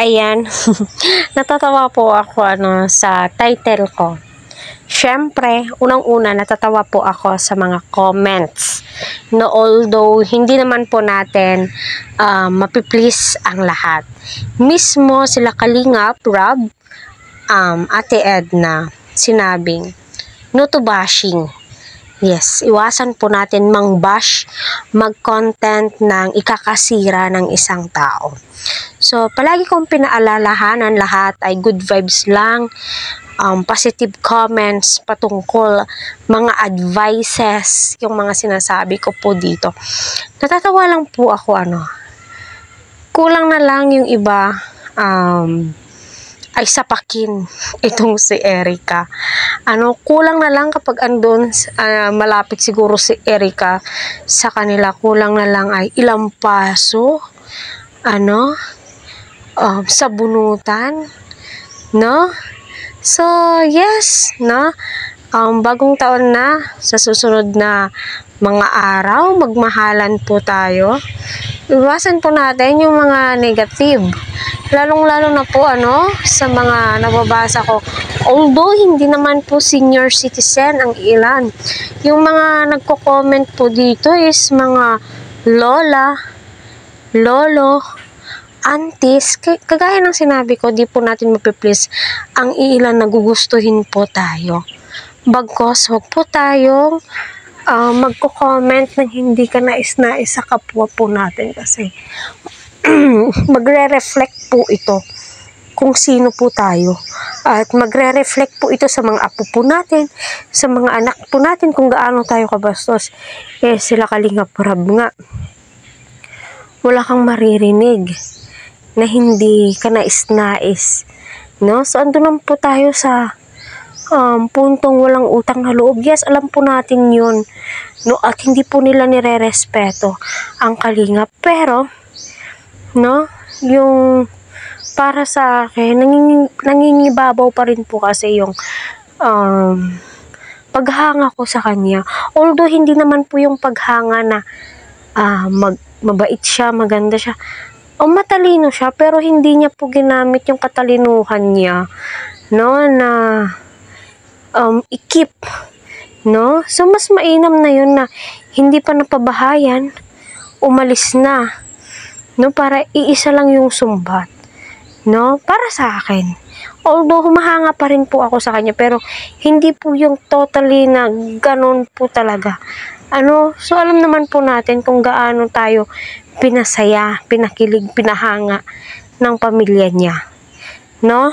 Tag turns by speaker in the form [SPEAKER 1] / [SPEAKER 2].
[SPEAKER 1] Ayan, natatawa po ako sa title ko. Siyempre, unang-una natatawa po ako sa mga comments. No, although hindi naman po natin mapiplease ang lahat. Mismo sila Kalingap, Rob, Ate Edna, sinabing, no to bashing. Yes, iwasan po natin mang-bash, mag-content ng ikakasira ng isang tao. So, palagi kong pinaalalahanan lahat ay good vibes lang, positive comments patungkol mga advices, yung mga sinasabi ko po dito. Natatawa lang po ako, kulang na lang yung iba, ay sapakin itong si Erica. Kulang na lang kapag andun, malapit siguro si Erica sa kanila, kulang na lang ay ilang paso, sa bunutan, no? So, yes, no? Bagong taon na, sa susunod na mga araw, magmahalan po tayo. Iwasan po natin yung mga negative. Lalong-lalo na po, sa mga nababasa ko. Although, hindi naman po senior citizen ang ilan. Yung mga nagko-comment po dito is mga lola, lolo, aunties. Kagaya ng sinabi ko, di po natin mapiplease ang ilan na gugustuhin po tayo. Bagkos, huwag po tayong magko-comment na hindi ka nais-nais sa kapwa po natin kasi magre-reflect po ito kung sino po tayo at magre-reflect po ito sa mga apo po natin, sa mga anak po natin kung gaano tayo kabastos. Sila Kalingap Rab nga, wala kang maririnig na hindi ka nais-nais, no? So andun lang po tayo sa puntong walang utang na loob. Yes, alam po natin yun, no? At hindi po nila nire-respeto ang Kalingap, pero no, yung para sa akin, nangingibabaw pa rin po kasi yung paghanga ko sa kanya. Although hindi naman po yung paghanga na mabait siya, maganda siya, o matalino siya, pero hindi niya po ginamit yung katalinuhan niya, no, na i-keep, no? So mas mainam na yun na hindi pa napabahayan, umalis na, no, para iisa lang yung sumbat, no, para sa akin. Although humahanga pa rin po ako sa kanya, pero hindi po yung totally na ganun po talaga. So alam naman po natin kung gaano tayo pinasaya, pinakilig, pinahanga ng pamilya niya, no?